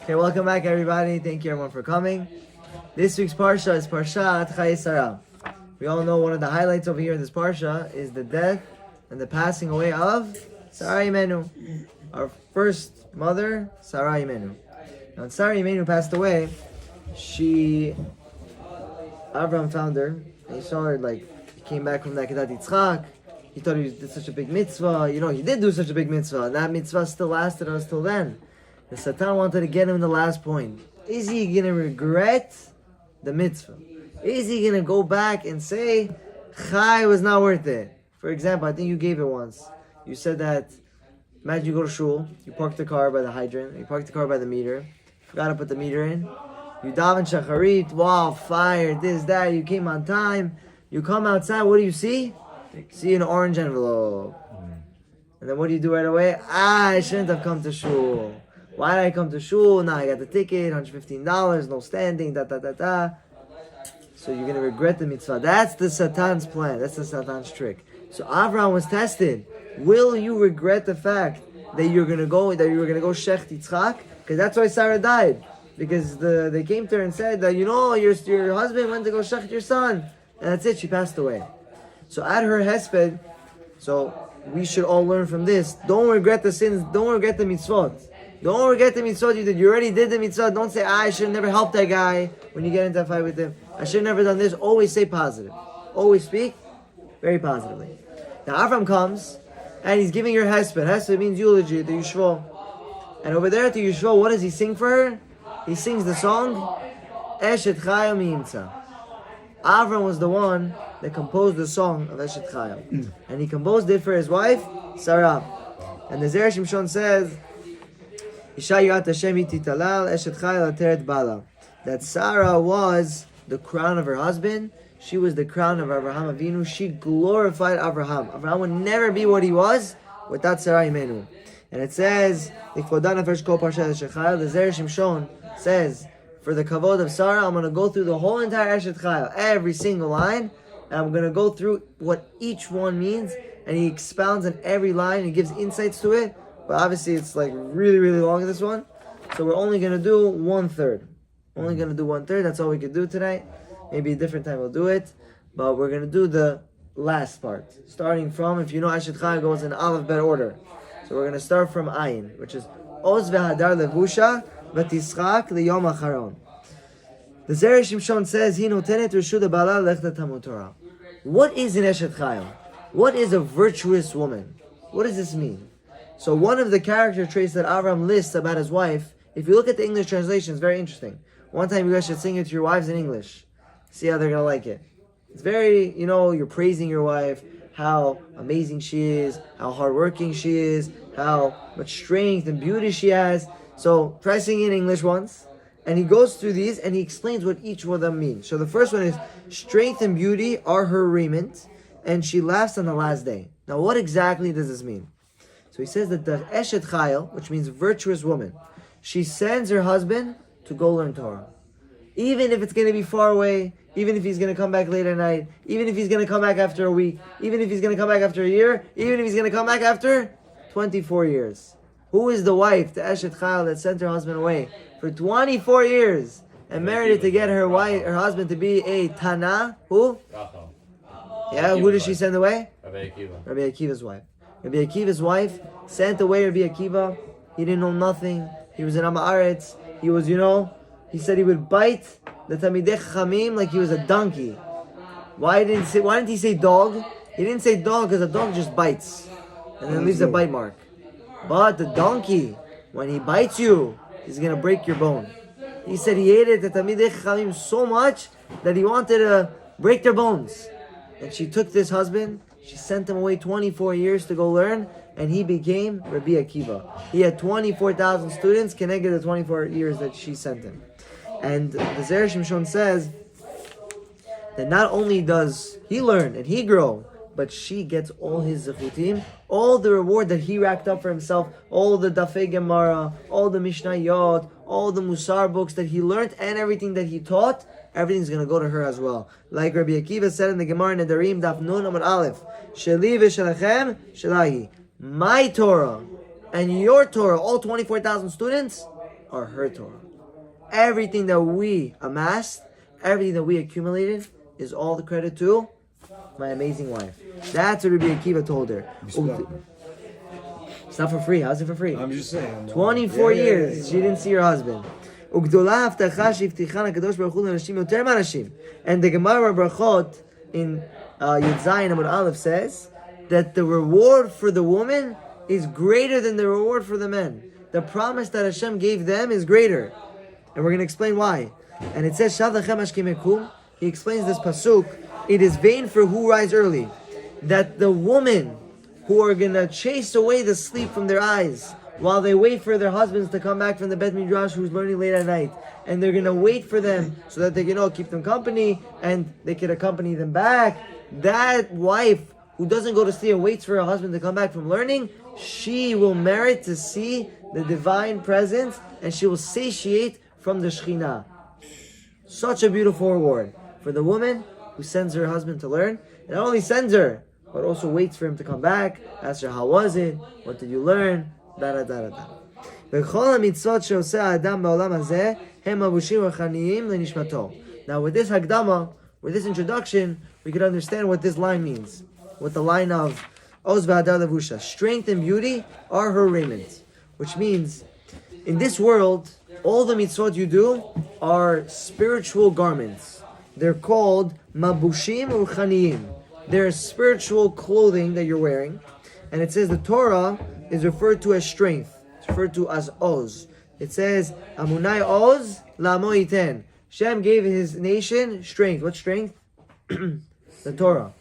Okay, welcome back everybody. Thank you everyone for coming. This week's Parashat is Parashat Chayei Sara. We all know one of the highlights over here in this Parsha is the death and the passing away of Sara Imenu, our first mother, Sara Imenu. Now when Sara Imenu passed away, Abraham found her, and he saw her he came back from that Kedat Yitzchak. He thought he did such a big mitzvah. He did do such a big mitzvah, and that mitzvah still lasted us till then. The Satan wanted to get him in the last point. Is he going to regret the mitzvah? Is he going to go back and say, Chai was not worth it? For example, I think you gave it once. You said that, imagine you go to shul, you park the car by the hydrant, you park the car by the meter, forgot to put the meter in, you daven shacharit, wow, fire, this, that, you came on time, you come outside, what do you see? You see an orange envelope. And then what do you do right away? I shouldn't have come to shul. Why did I come to shul? Now I got the ticket, $115, no standing, So you're going to regret the mitzvah. That's the Satan's plan. That's the Satan's trick. So Avraham was tested. Will you regret the fact that you were going to go Shech Yitzchak? Because that's why Sarah died. Because they came to her and said that, your husband went to go Shech your son. And that's it, she passed away. So at her hesped, so we should all learn from this. Don't regret the sins, don't regret the mitzvot. Don't regret the mitzvot you did. You already did the mitzvah. Don't say, I should have never helped that guy when you get into a fight with him. I should have never done this. Always say positive. Always speak very positively. Now Avram comes and he's giving her hesped. Hesped means eulogy, the Yishvo. And over there at the Yishvo, what does he sing for her? He sings the song, Eshet Chayim Yimtza. Avram was the one that composed the song of Eshet Chayim. And he composed it for his wife, Sara. And the Zera Shimshon says, that Sara was the crown of her husband. She was the crown of Abraham Avinu. She glorified Abraham. Abraham would never be what he was without Sara Imenu. And it says, the Zera Shimshon says, for the kavod of Sara, I'm going to go through the whole entire Eshet Chayil, every single line, and I'm going to go through what each one means, and he expounds on every line, and he gives insights to it. But obviously it's really, really long in this one. So we're only going to do 1/3. Only going to do 1/3. That's all we could do tonight. Maybe a different time we'll do it. But we're going to do the last part. Starting from, if you know Eshet Chayil goes in Aleph Bet order. So we're going to start from Ayin, which is Oz v'hadar levusha v'tischak liyom acharon. The Zera Shimshon says, Hi notenet reshut ba'ala lechta Talmud Torah. What is an Eshet Chayil? What is a virtuous woman? What does this mean? So one of the character traits that Avram lists about his wife, if you look at the English translation, it's very interesting. One time you guys should sing it to your wives in English. See how they're going to like it. It's very, you're praising your wife, how amazing she is, how hardworking she is, how much strength and beauty she has. So try singing in English once. And he goes through these and he explains what each one of them means. So the first one is, strength and beauty are her raiment, and she laughs on the last day. Now what exactly does this mean? So he says that the Eshet Chayil, which means virtuous woman, she sends her husband to go learn Torah. Even if it's going to be far away, even if he's going to come back late at night, even if he's going to come back after a week, even if he's going to come back after a year, even if he's going to come back after 24 years. Who is the wife, the Eshet Chayil, that sent her husband away for 24 years and married to get her husband to be a Tana? Who? Yeah, who did she send away? Rabbi Akiva. Rabbi Akiva's wife. Rabbi Akiva's wife sent away Rabbi Akiva. He didn't know nothing. He was in Am Haaretz. He was, he said he would bite the Talmidei Chachamim like he was a donkey. Why didn't he say dog? He didn't say dog because a dog just bites and then leaves a bite mark. But the donkey, when he bites you, he's going to break your bone. He said he hated the Talmidei Chachamim so much that he wanted to break their bones. And she took this husband. She sent him away 24 years to go learn, and he became Rabbi Akiva. He had 24,000 students connected to the 24 years that she sent him. And the Zera Shimshon says that not only does he learn and he grow, but she gets all his zechutim, all the reward that he racked up for himself, all the Dafei Gemara, all the Mishnayot, all the Musar books that he learned, and everything that he taught, everything's going to go to her as well. Like Rabbi Akiva said in the Gemara Nedarim, Daf Nun Amud Aleph, Sheli v'shelachem shelahi. My Torah and your Torah, all 24,000 students, are her Torah. Everything that we amassed, everything that we accumulated, is all the credit to my amazing wife. That's what Rabbi Akiva told her. It's not for free. How's it for free? I'm just saying. 24 years she didn't see her husband. And the Gemara Brachot in Yud Zayin Amud Aleph says that the reward for the woman is greater than the reward for the men. The promise that Hashem gave them is greater. And we're going to explain why. And it says, he explains this pasuk, it is vain for who rise early, that the woman who are going to chase away the sleep from their eyes while they wait for their husbands to come back from the Bet Midrash who's learning late at night, and they're going to wait for them so that they can keep them company and they can accompany them back. That wife who doesn't go to sleep and waits for her husband to come back from learning, she will merit to see the divine presence and she will satiate from the Shekhinah. Such a beautiful reward for the woman who sends her husband to learn. And not only sends her, but also waits for him to come back, asks her, how was it? What did you learn? Now with this Hagdama, with this introduction, we can understand what this line means. What the line of Oz v'Hadar Levusha, strength and beauty are her raiment. Which means, in this world, all the mitzvot you do are spiritual garments. They're called mabushim uchaniyim. They're spiritual clothing that you're wearing. And it says the Torah is referred to as strength. It's referred to as Oz. It says, Amunai Oz la'amo yiten. Shem gave his nation strength. What strength? The Torah.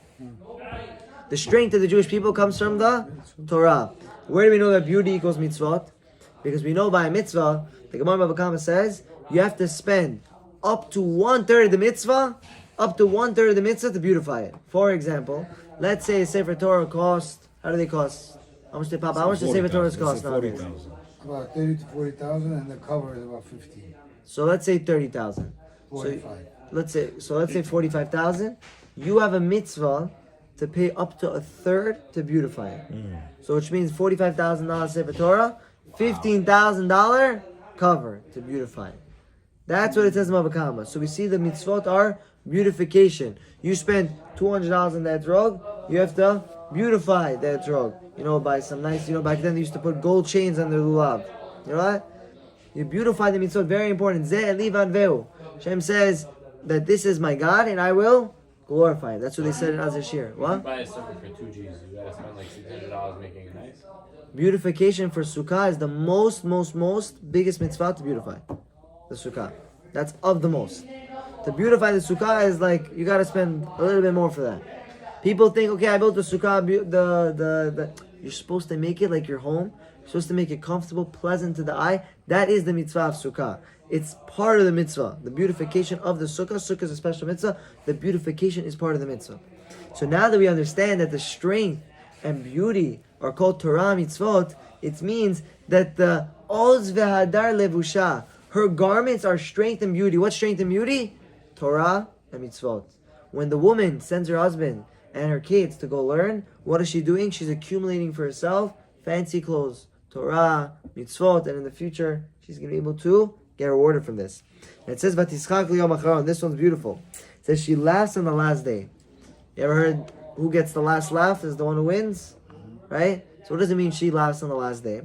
The strength of the Jewish people comes from the Torah. Where do we know that beauty equals mitzvot? Because we know by a mitzvah, the Gemara Bava Kama says, you have to spend up to 1/3 of the mitzvah, to beautify it. For example, let's say a Sefer Torah costs, how do they cost? How much does Sefer Torah cost nowadays? About 30 to 40,000, and the cover is about 15. So let's say 30,000. 45. So let's say 45,000. You have a mitzvah to pay up to 1/3 to beautify it. So which means $45,000 Sefer Torah, $15,000 cover to beautify it. That's what it says in Bava Kama. So we see the mitzvot are beautification. You spend $200 on that drug, you have to beautify that drug. By some nice, back then they used to put gold chains on their lulav. You know what? You beautify the mitzvot, very important. zt'l v'eu. Hashem says that this is my God and I will glorify it. That's what they said in Azashir. What? You buy a sukkah for 2 G's, you gotta spend like $600 making it nice. Beautification for sukkah is the most biggest mitzvah to beautify the sukkah. That's of the most. To beautify the sukkah is like you gotta spend a little bit more for that. People think, okay, I built the sukkah. You're supposed to make it like your home. You're supposed to make it comfortable, pleasant to the eye. That is the mitzvah of sukkah. It's part of the mitzvah. The beautification of the sukkah. Sukkah is a special mitzvah. The beautification is part of the mitzvah. So now that we understand that the strength and beauty are called Torah mitzvot, it means that the Oz v'Hadar Levusha, her garments are strength and beauty. What's strength and beauty? Torah and mitzvot. When the woman sends her husband and her kids to go learn, what is she doing? She's accumulating for herself fancy clothes, Torah, mitzvot, and in the future she's going to be able to get rewarded from this. And it says, "Vatischak liyom acharon." This one's beautiful. It says she laughs on the last day. You ever heard who gets the last laugh is the one who wins? Right? So what does it mean she laughs on the last day?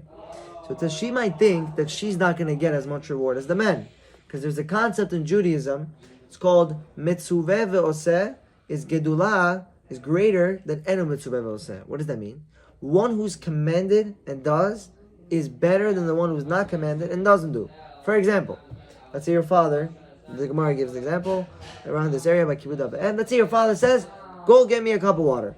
So it says she might think that she's not going to get as much reward as the men. Because there's a concept in Judaism, it's called mitzuveh ve'oseh, is gedulah, is greater than enu mitzuveh ve'oseh. What does that mean? One who's commanded and does is better than the one who's not commanded and doesn't do. For example, let's say your father, the Gemara gives an example, around this area by Kibbutz Av, and let's say your father says, go get me a cup of water.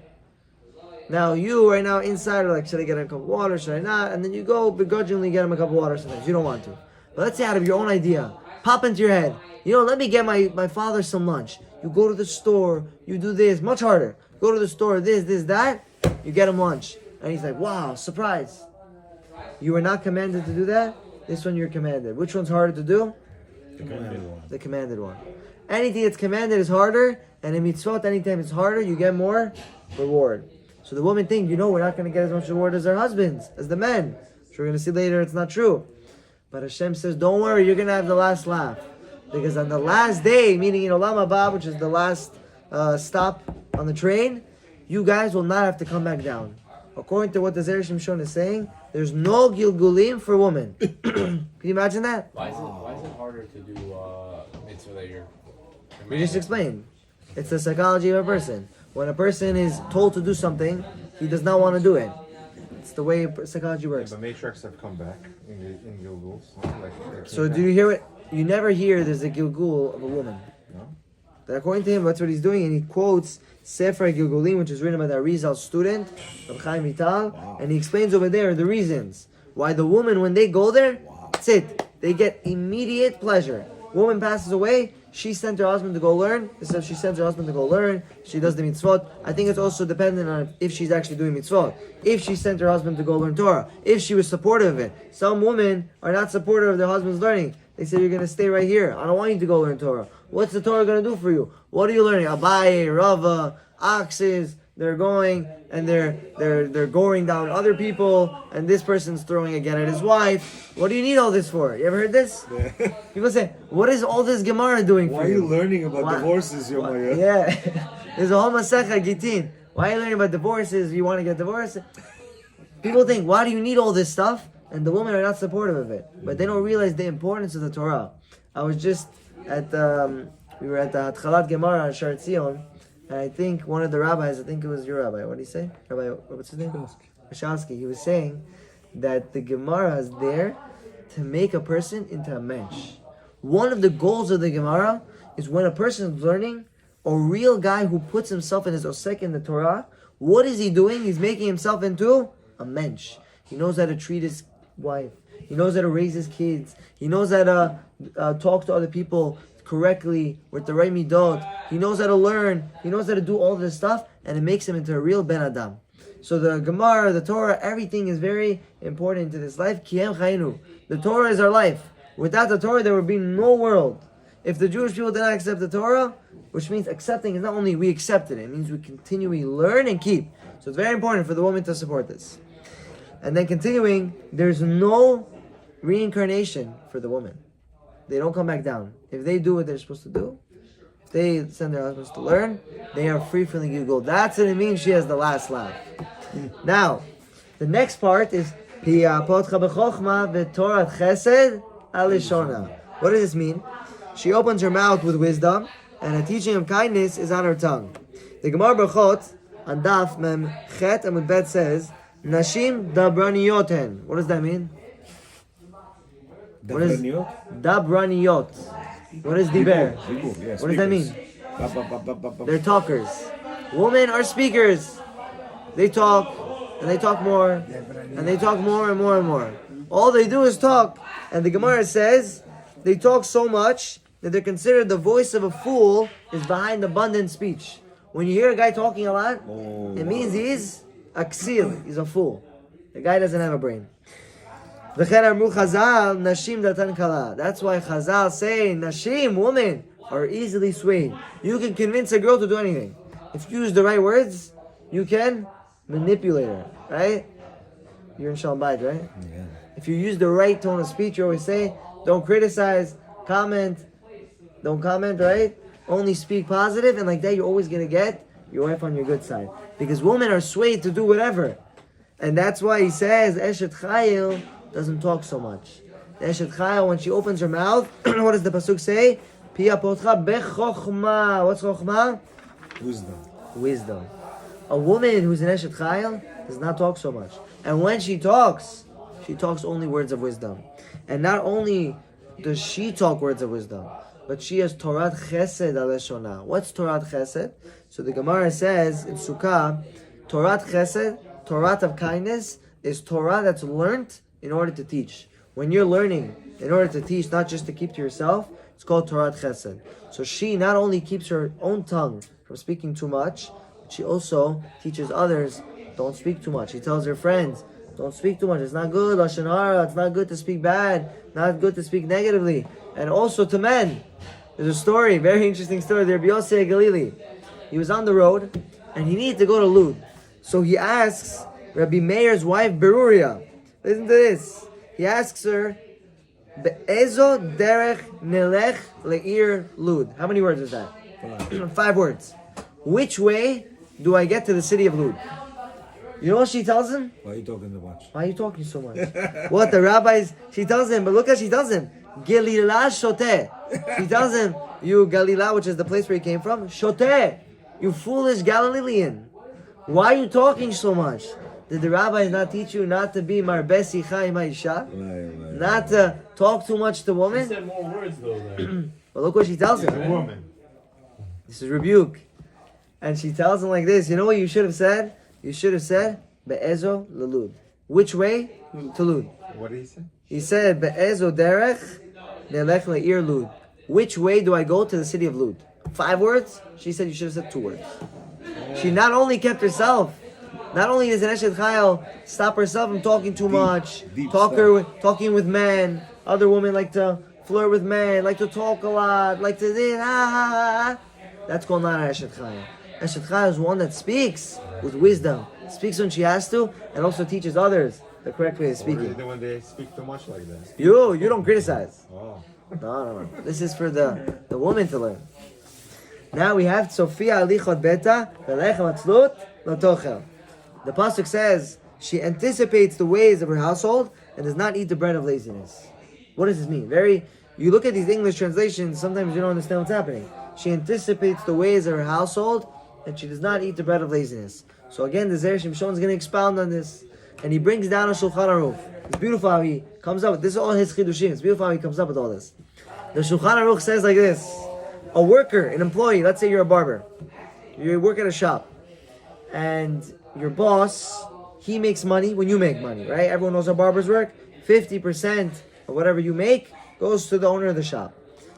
Now you right now inside are like, should I get him a cup of water, should I not? And then you go begrudgingly get him a cup of water sometimes. You don't want to. But let's say out of your own idea, pop into your head, let me get my father some lunch. You go to the store, you do this, much harder. Go to the store, this, that, you get him lunch. And he's like, wow, surprise. You were not commanded to do that? This one you're commanded. Which one's harder to do? The commanded one. The commanded one. Anything that's commanded is harder, and in mitzvot, anytime it's harder, you get more reward. So the woman thinks, we're not going to get as much reward as our husbands, as the men. Which we're going to see later, it's not true. But Hashem says, don't worry, you're going to have the last laugh. Because on the last day, meaning in Olam Haba, which is the last stop on the train, you guys will not have to come back down. According to what the Zera Shimshon is saying, there's no Gilgulim for women. Can you imagine that? Why is it harder to do mitzvah that you're We just explained. It's the psychology of a person. When a person is told to do something, he does not want to do it. It's the way psychology works. The matriarchs have come back in Gilguls. So do you hear it? You never hear there's a Gilgul of a woman. No? That according to him, that's what he's doing, and he quotes Sefer Gilgulim, which is written by the Arizal student, Rabbi Chaim Vital, and he explains over there the reasons why the woman, when they go there, that's it. They get immediate pleasure. Woman passes away, she sent her husband to go learn. It says she sends her husband to go learn. She does the mitzvot. I think it's also dependent on if she's actually doing mitzvot. If she sent her husband to go learn Torah. If she was supportive of it. Some women are not supportive of their husband's learning. They say, you're going to stay right here. I don't want you to go learn Torah. What's the Torah going to do for you? What are you learning? Abaye, Rava, oxes. They're going and they're goring down other people, and this person's throwing again at his wife. What do you need all this for? You ever heard this? Yeah. People say, what is all this Gemara doing Why for are you? you learning about divorces, Yomaya? Yeah. There's a whole Masechah Gitin. Why are you learning about divorces? You want to get divorced? People think, why do you need all this stuff? And the women are not supportive of it. But they don't realize the importance of the Torah. I was just at we were at the Hatchalat Gemara on Shar Tzion, and I think one of the rabbis, I think it was your rabbi, what did he say? Rabbi, what's his name? Mishalski. He was saying that the Gemara is there to make a person into a mensch. One of the goals of the Gemara is when a person is learning, a real guy who puts himself in his osek in the Torah, what is he doing? He's making himself into a mensch. He knows how to treat his wife. He knows how to raise his kids. He knows how to talk to other people correctly with the right midot. He knows how to learn. He knows how to do all this stuff, and it makes him into a real Ben Adam. So the Gemara, the Torah, everything is very important to this life. Kiem chayinu. The Torah is our life. Without the Torah, there would be no world. If the Jewish people did not accept the Torah, which means accepting is not only we accepted it means we continually learn and keep. So it's very important for the woman to support this. And then continuing, there's no reincarnation for the woman. They don't come back down. If they do what they're supposed to do, if they send their husbands to learn, they are free from the Gilgul. That's what it means she has the last laugh. Now, the next part is Piyapotcha b'chochma v'torat chesed alishona. What does this mean? She opens her mouth with wisdom, and a teaching of kindness is on her tongue. The Gemara Berachot on Daf Mem Chet Amud Bet says, Nashim dabraniyoten. What does that mean? What is dabraniyot? What is diber? What does that mean? They're talkers. Women are speakers. They talk, and they talk more, and they talk more and more and more. All they do is talk. And the Gemara says, they talk so much that they're considered the voice of a fool is behind abundant speech. When you hear a guy talking a lot, it means he's a ksil, he's a fool. The guy doesn't have a brain. That's why Chazal say, Nashim, women, are easily swayed. You can convince a girl to do anything. If you use the right words, you can manipulate her, right? You're in Shalom Bayit, right? Yeah. If you use the right tone of speech, you always say, don't criticize, don't comment, right? Only speak positive, and like that you're always going to get your wife on your good side. Because women are swayed to do whatever. And that's why he says, Eshet Chayil doesn't talk so much. The Eshet Chayil, when she opens her mouth, what does the Pasuk say? Pia potcha bechochma. What's chochma? Wisdom. A woman who's an Eshet Chayil does not talk so much. And when she talks only words of wisdom. And not only does she talk words of wisdom, but she has Torat Chesed aleshona. What's Torat Chesed? So the Gemara says in Sukkah, Torat Chesed, Torat of kindness, is Torah that's learned in order to teach. When you're learning in order to teach, not just to keep to yourself, it's called Torat Chesed. So she not only keeps her own tongue from speaking too much, but she also teaches others, don't speak too much. She tells her friends, don't speak too much. It's not good, Lashon Hara. It's not good to speak bad. Not good to speak negatively. And also to men. There's a story, very interesting story. Rabbi Yossi Galili. He was on the road, and he needed to go to Lud. So he asks Rabbi Meir's wife, Beruria. Listen to this. He asks her, Be'ezo derech nelech le'ir lud. How many words is that? 5 words. Which way do I get to the city of Lud? You know what she tells him? Why are you talking so much? Why are you talking so much? What the rabbis, she tells him, but look how she tells him. Galilah shoteh. She tells him, you Galilah, which is the place where he came from, shoteh. You foolish Galilean. Why are you talking so much? Did the rabbis not teach you not to be marbesi chai ma'isha? Not to talk too much to He women? said more words though there. But look what she tells The him. woman. This is rebuke. And she tells him like this, you know what you should have said? You should have said, Be'ezo lelud. Which way? To Lud. What did he say? He said, Be'ezo derech nelech le'ir Lud. Which way do I go to the city of Lud? 5 words? She said you should have said 2 words. She not only kept herself, not only does an Eshet Chayil stop herself from talking too much, talking with men. Other women like to flirt with men, like to talk a lot, like to this, That's called not an Eshet Chayil. Eshet Chayil is one that speaks with wisdom, speaks when she has to, and also teaches others the correct way of What do speaking. you do when they speak too much like that? You don't criticize. Oh. No. This is for the woman to learn. Now we have Sophia alichot beta velech matzlut lotochel. The pasuk says she anticipates the ways of her household and does not eat the bread of laziness. What does this mean? You look at these English translations, sometimes you don't understand what's happening. She anticipates the ways of her household and she does not eat the bread of laziness. So again, the Zera Shimshon is going to expound on this, and he brings down a Shulchan Aruch. It's beautiful how he comes up with this. Is all his chidushim. It's beautiful how he comes up with all this. The Shulchan Aruch says like this: a worker, an employee. Let's say you're a barber. You work at a shop, and your boss, he makes money when you make money, right? Everyone knows how barbers work. 50% of whatever you make goes to the owner of the shop.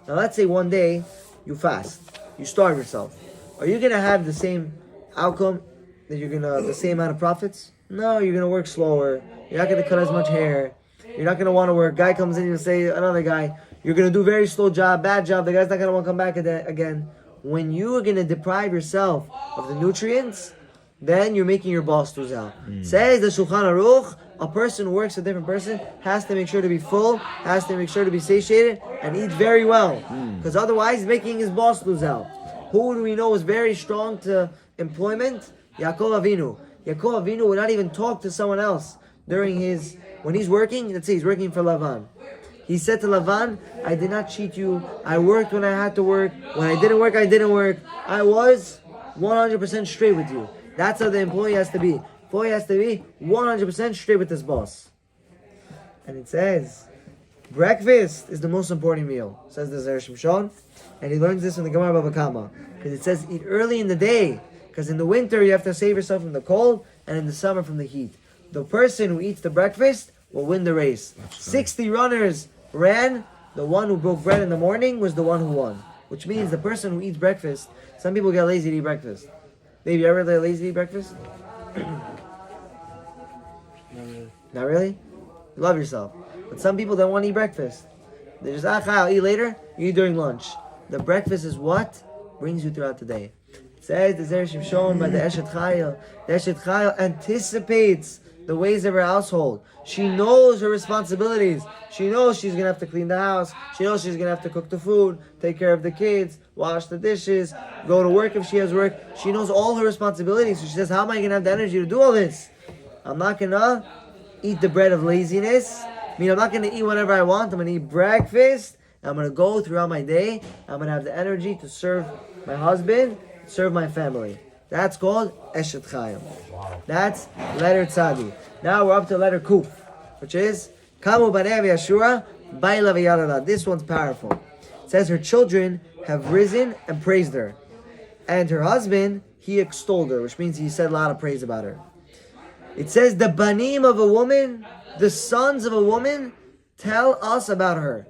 Now let's say one day you fast, you starve yourself. Are you gonna have the same outcome? The same amount of profits? No, you're gonna work slower. You're not gonna cut as much hair. You're not gonna want to work. Guy comes in, you say another guy, you're gonna do very slow job, bad job. The guy's not gonna want to come back again. When you are gonna deprive yourself of the nutrients, then you're making your boss lose out. Says the Shulchan Aruch, a person who works with a different person has to make sure to be full, has to make sure to be satiated, and eat very well. Because otherwise, he's making his boss lose out. Who do we know is very strong to employment? Yakov Avinu. Yakov Avinu would not even talk to someone else when he's working. Let's say he's working for Lavan. He said to Lavan, I did not cheat you. I worked when I had to work. When I didn't work, I didn't work. I was 100% straight with you. That's how the employee has to be. Employee has to be 100% straight with his boss. And it says, breakfast is the most important meal, says the Zera Shimshon. And he learns this in the Gemara Bava Kama. Because it says, eat early in the day. Because in the winter, you have to save yourself from the cold, and in the summer from the heat. The person who eats the breakfast will win the race. 60 runners ran. The one who broke bread in the morning was the one who won. Which means the person who eats breakfast, some people get lazy to eat breakfast. Babe, you ever get lazy to eat breakfast? Not really? You love yourself. But some people don't want to eat breakfast. They just, I'll eat later. You eat during lunch. The breakfast is what brings you throughout the day. It says the Zera Shimshon by the Eshet Chayil. The Eshet Chayil anticipates the ways of her household. She knows her responsibilities. She knows she's going to have to clean the house. She knows she's going to have to cook the food, take care of the kids, wash the dishes, go to work if she has work. She knows all her responsibilities. So she says, how am I going to have the energy to do all this? I'm not going to eat the bread of laziness. I mean, I'm not going to eat whatever I want. I'm going to eat breakfast. I'm going to go throughout my day. I'm going to have the energy to serve my husband, serve my family. That's called Eshet Chayil. That's letter Tzadi. Now we're up to letter Kuf, which is Kamu Banei V'Yashura Baila V'Yalala. This one's powerful. It says her children have risen and praised her, and her husband, he extolled her, which means he said a lot of praise about her. It says the banim of a woman, the sons of a woman, tell us about her.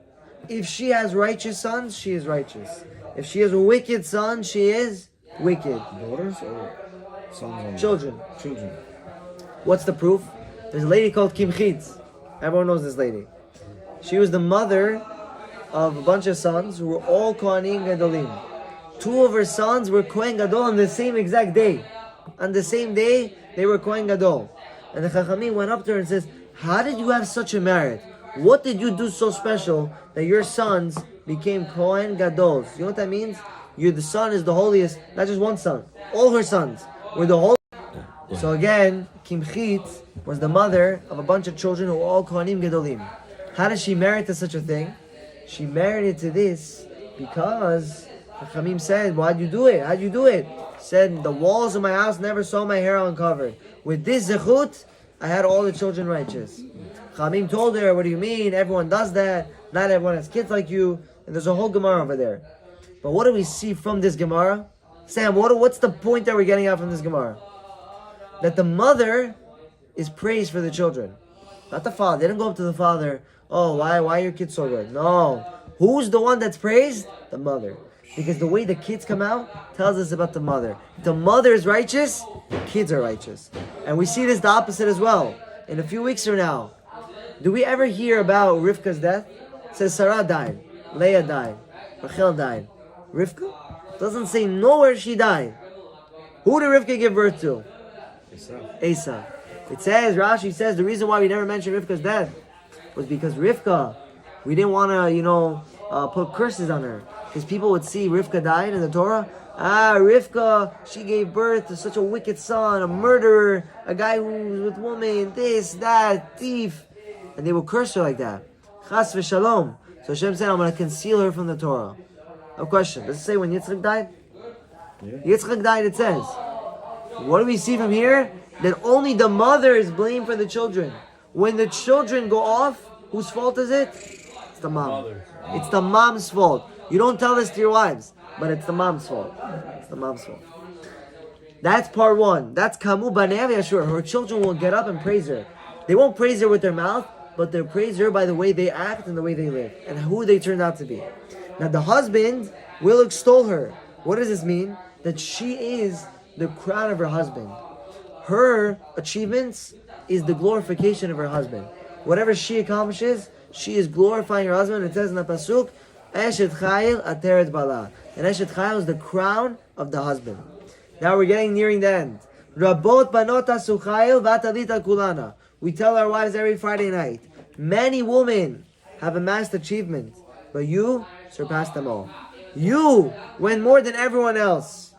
If she has righteous sons, she is righteous. If she has a wicked son, she is wicked. Daughters or sons? Children. Children. What's the proof? There's a lady called Kimchitz. Everyone knows this lady. She was the mother of a bunch of sons who were all Kohanim Gadolim. 2 of her sons were Kohen Gadol on the same exact day. On the same day, they were Kohen Gadol. And the Chachamim went up to her and says, how did you have such a merit? what did you do so special that your sons became Kohen Gadols? You know what that means? The son is the holiest, not just one son. All her sons were the holy. So again, Kimchit was the mother of a bunch of children who were all Kohanim Gedolim. How did she merit to such a thing? She merited to this because Chachamim said, why'd you do it? How'd you do it? Said, the walls of my house never saw my hair uncovered. With this zechut, I had all the children righteous. Chachamim told her, what do you mean? Everyone does that. Not everyone has kids like you. And there's a whole Gemara over there. But what do we see from this Gemara? Sam, what's the point that we're getting out from this Gemara? That the mother is praised for the children. Not the father. They didn't go up to the father, oh, why are your kids so good? No. Who's the one that's praised? The mother. Because the way the kids come out tells us about the mother. If the mother is righteous, the kids are righteous. And we see this the opposite as well. In a few weeks from now, do we ever hear about Rivka's death? It says Sara died, Leah died, Rachel died. Rivka? Doesn't say nowhere she died. Who did Rivka give birth to? Esau. It says, Rashi says, the reason why we never mentioned Rivka's death was because Rivka, we didn't want to, put curses on her. Because people would see Rivka died in the Torah. Rivka, she gave birth to such a wicked son, a murderer, a guy who was with women, this, that, thief. And they would curse her like that. Chas v'shalom. So Hashem said, I'm going to conceal her from the Torah. A question. Does it say when Yitzchak died? Yeah. Yitzchak died, it says. What do we see from here? That only the mother is blamed for the children. When the children go off, whose fault is it? It's the mom. It's the mom's fault. You don't tell this to your wives, but it's the mom's fault. It's the mom's fault. That's part one. That's Kamu Banev Yashur. Her children will get up and praise her. They won't praise her with their mouth, but they'll praise her by the way they act and the way they live, and who they turned out to be. Now the husband will extol her. What does this mean? That she is the crown of her husband. Her achievements is the glorification of her husband. Whatever she accomplishes, she is glorifying her husband. It says in the pasuk, Eshet Chayil Ateret Bala. And Eshet Chayil is the crown of the husband. Now we're nearing the end. Rabot Banot Asu Chayil Vatalita Kulana. We tell our wives every Friday night, many women have amassed achievement, but you surpassed them all. You went more than everyone else.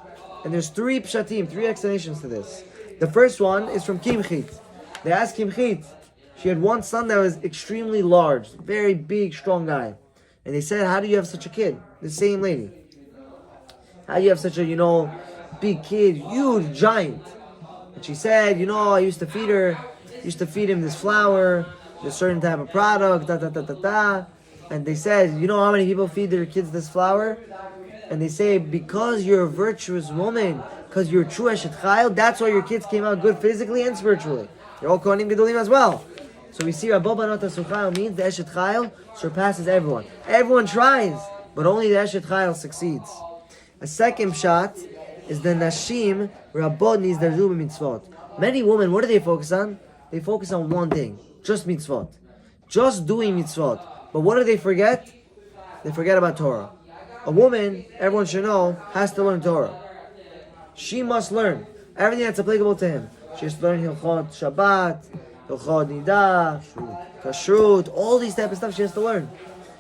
And there's three pshatim, three explanations to this. The first one is from Kimchit. They asked Kimchit. She had one son that was extremely large, very big, strong guy. And they said, how do you have such a kid? The same lady. How do you have such a, big kid, huge, giant? And she said, I used to feed him this flour, this certain type of product, And they said, how many people feed their kids this flour? And they say, because you're a virtuous woman, because you're true Eshet Chayil, that's why your kids came out good physically and spiritually. They're all Kohanim Gedolim as well. So we see Rabbo Banot Asu Chayil means the Eshet Chayil surpasses everyone. Everyone tries, but only the Eshet Chayil succeeds. A second shot is the Nashim Rabbo Nizdarzu Mitzvot. Many women, what do they focus on? They focus on one thing, just mitzvot. Just doing mitzvot. But what do they forget? They forget about Torah. A woman, everyone should know, has to learn Torah. She must learn everything that's applicable to him. She has to learn Hilchot Shabbat, Hilchot Nidah, Kashrut, all these type of stuff she has to learn.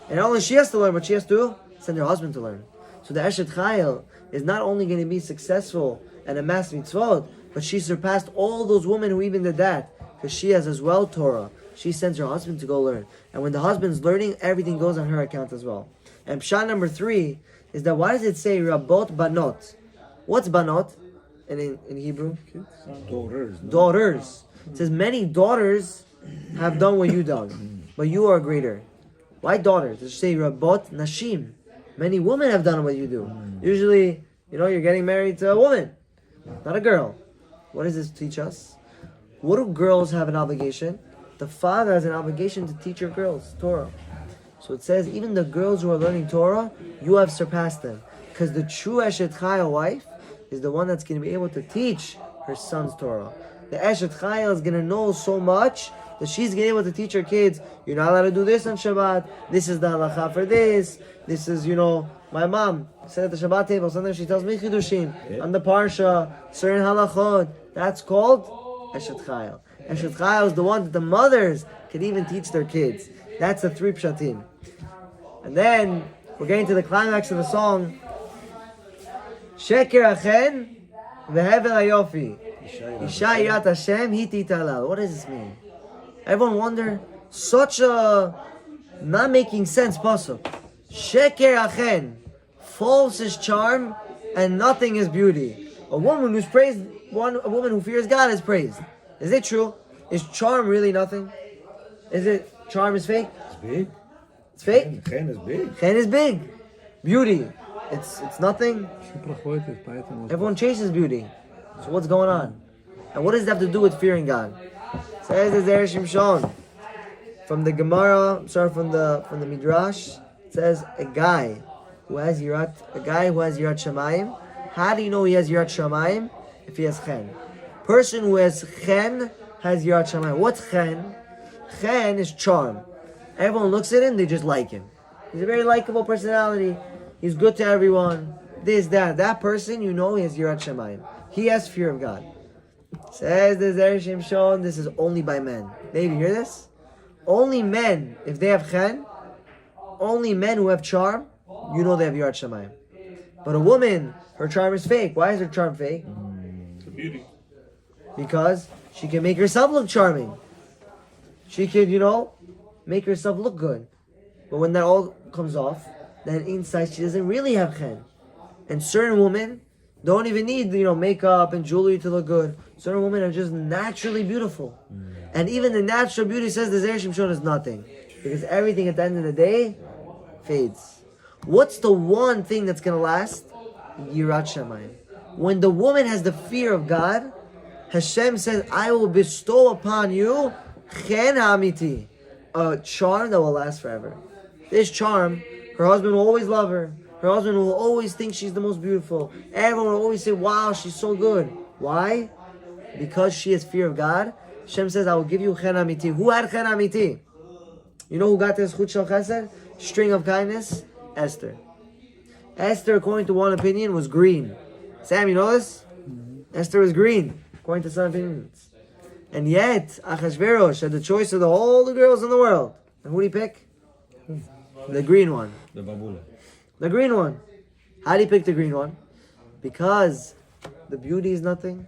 And not only she has to learn, but she has to send her husband to learn. So the Eshet Chayil is not only going to be successful and amass mitzvot, but she surpassed all those women who even did that, because she has as well Torah. She sends her husband to go learn. And when the husband's learning, everything goes on her account as well. And pshat number 3 is that why does it say Rabot Banot? What's Banot in Hebrew? Daughters. Daughters. It says many daughters have done what you done, but you are greater. Why daughters? It should say Rabot Nashim. Many women have done what you do. Usually, you're getting married to a woman, not a girl. What does this teach us? What do girls have an obligation? The father has an obligation to teach your girls Torah. So it says, even the girls who are learning Torah, you have surpassed them. Because the true Eshet Chayil wife is the one that's going to be able to teach her sons Torah. The Eshet Chayil is going to know so much that she's going to be able to teach her kids, you're not allowed to do this on Shabbat, this is the halacha for this, this is, my mom said at the Shabbat table, sometimes she tells me chidushim, on the Parsha, certain halachot. That's called Eshet Chayil. Eshet Chayil is the one that the mothers can even teach their kids. That's the 3 pshatim. And then we're getting to the climax of the song. Sheker achen vehevel hayofi. Isha yirat Hashem hiti talal. What does this mean? Everyone wonder. Such a not making sense pasuk. Sheker achen. False is charm and nothing is beauty. A woman who's praised, a woman who fears God is praised. Is it true? Is charm really nothing? Is it charm is fake? It's big. It's fake? Chen is big. Chen is big. Beauty. It's nothing. Everyone chases beauty. So what's going on? And what does it have to do with fearing God? Says the Zera Shimshon. From the Gemara, from the Midrash, it says a guy who has Yirat Shamayim. How do you know he has Yirat Shamayim? If he has Chen. Person who has Chen has Yirat Shamayim. What's Chen? Chen is charm. Everyone looks at him, they just like him. He's a very likable personality. He's good to everyone. This, that. That person, you know, he has Yirat Shamayim. He has fear of God. Says the Zera Shimshon, this is only by men. Dave, you hear this? Only men, if they have Chen, only men who have charm, you know they have Yirat Shamayim. But a woman, her charm is fake. Why is her charm fake? It's a beauty. Because she can make herself look charming. She can, make herself look good. But when that all comes off, then inside she doesn't really have Chen. And certain women don't even need, makeup and jewelry to look good. Certain women are just naturally beautiful. And even the natural beauty, says the Zera Shimshon, is nothing. Because everything at the end of the day fades. What's the one thing that's going to last? Yirat Shamayim. When the woman has the fear of God, Hashem says, I will bestow upon you Chen Hamiti, a charm that will last forever. This charm, her husband will always love her. Her husband will always think she's the most beautiful. Everyone will always say, wow, she's so good. Why? Because she has fear of God. Hashem says, I will give you Chen Hamiti. Who had Chen Hamiti? You know who got this Chut Shel Chesed? String of kindness? Esther. Esther, according to one opinion, was green. Sam, you know this? Esther was green, according to some opinions. And yet, Achashverosh had the choice of all the girls in the world. And who did he pick? The green one. The babula. The green one. How did he pick the green one? Because the beauty is nothing.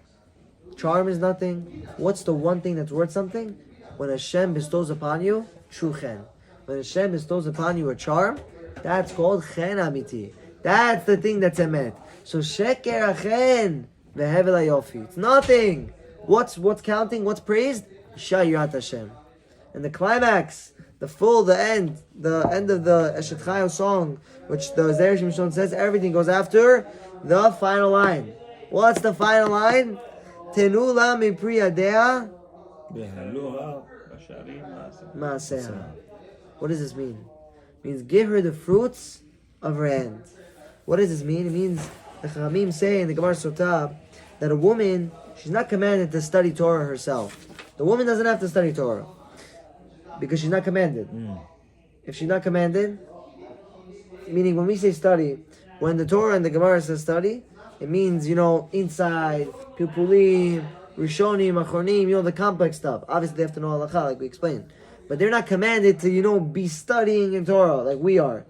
Charm is nothing. What's the one thing that's worth something? When Hashem bestows upon you, true Chen. When Hashem bestows upon you a charm, that's called Chen Amiti. That's the thing that's emet. So Sheker Achen vehevel hayofi. It's nothing. What's counting? What's praised? Isha yirat Hashem. And the climax, the end of the Eshet Chayei song, which the Zera Shimshon says, everything goes after the final line. What's the final line? Tenu la mipri yadea ma'aseha. What does this mean? It means give her the fruits of her hand. What does this mean? It means the Chachamim say in the Gemara Sotah that a woman, she's not commanded to study Torah herself. The woman doesn't have to study Torah because she's not commanded. If she's not commanded, meaning when we say study, when the Torah and the Gemara says study, it means, inside, Pipulim, Rishonim, Achronim, the complex stuff. Obviously they have to know halakha, like we explained. But they're not commanded to, be studying in Torah like we are.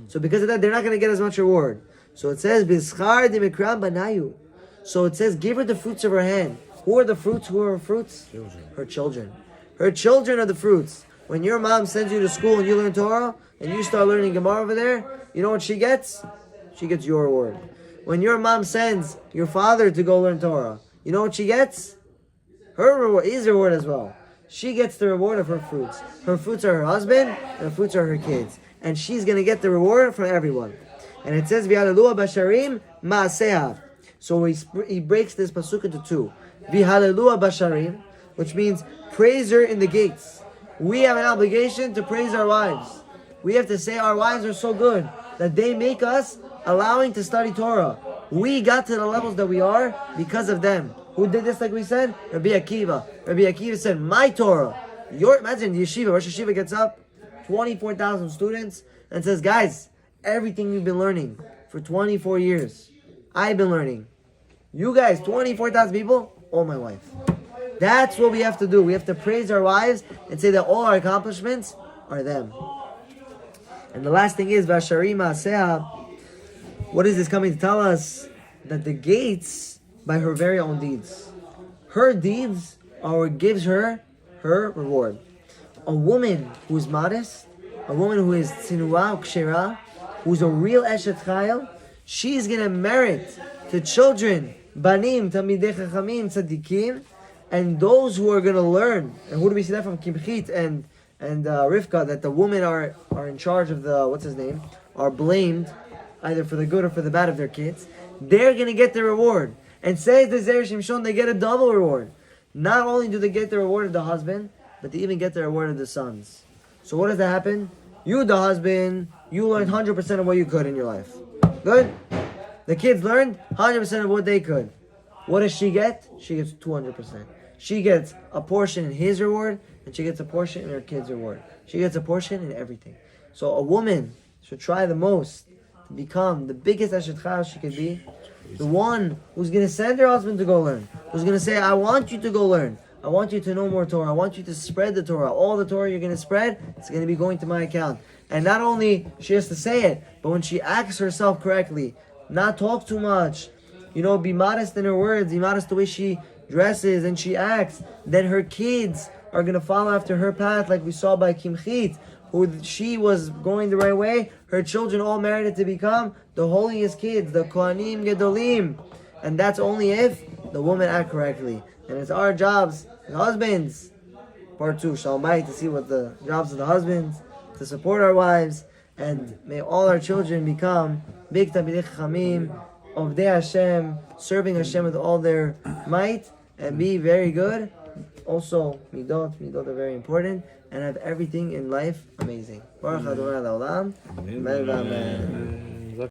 So because of that, they're not going to get as much reward. So it says, B'schar dimikram banayu. So it says, give her the fruits of her hand. Who are the fruits? Who are her fruits? Children. Her children. Her children are the fruits. When your mom sends you to school and you learn Torah, and you start learning Gemara over there, you know what she gets? She gets your reward. When your mom sends your father to go learn Torah, you know what she gets? Her reward, his reward as well. She gets the reward of her fruits. Her fruits are her husband, and her fruits are her kids. And she's going to get the reward from everyone. And it says, V'halelu basharim ma'aseha. So he breaks this pasuk into two. V'halelu basharim, which means praise her in the gates. We have an obligation to praise our wives. We have to say our wives are so good that they make us allowing to study Torah. We got to the levels that we are because of them. Who did this like we said? Rabbi Akiva. Rabbi Akiva said, my Torah. Imagine yeshiva, Rosh Yeshiva gets up, 24,000 students, and says, guys, everything we've been learning for 24 years, I've been learning. You guys, 24,000 people, all my wife. That's what we have to do. We have to praise our wives and say that all our accomplishments are them. And the last thing is, Vashari Ma'aseh, what is this coming to tell us? That the gates, by her very own deeds. Her deeds are what gives her reward. A woman who is modest, a woman who is tzinua, kshera, who's a real eshet chayil, she's going to merit to children, banim, tamidei chachamim, tzaddikim, and those who are going to learn. And who do we see that from? Kimchit and Rivka, that the women are in charge of the, are blamed either for the good or for the bad of their kids. They're going to get the reward. And says the Zera Shimshon, they get a double reward. Not only do they get the reward of the husband, but they even get the reward of the sons. So what does that happen? You, the husband, you learned 100% of what you could in your life. Good? The kids learned 100% of what they could. What does she get? She gets 200%. She gets a portion in his reward, and she gets a portion in her kid's reward. She gets a portion in everything. So a woman should try the most to become the biggest Eshet Chayil she could be. The one who's going to send her husband to go learn. Who's going to say, I want you to go learn. I want you to know more Torah. I want you to spread the Torah. All the Torah you're going to spread, it's going to be going to my account. And not only she has to say it, but when she acts herself correctly, not talk too much, be modest in her words, be modest the way she dresses and she acts, then her kids are going to follow after her path, like we saw by Kimchit, who she was going the right way. Her children all merited to become the holiest kids, the Kohanim Gedolim. And that's only if the woman act correctly. And it's our jobs, the husbands, part 2, Shalom Bayit, to see what the jobs of the husbands, to support our wives, and may all our children become big Talmidei Chachamim, Ovdei Hashem, serving Hashem with all their might, and be very good. Also, midot are very important, and have everything in life amazing. Baruch Adonai L'Olam. Amen. Amen.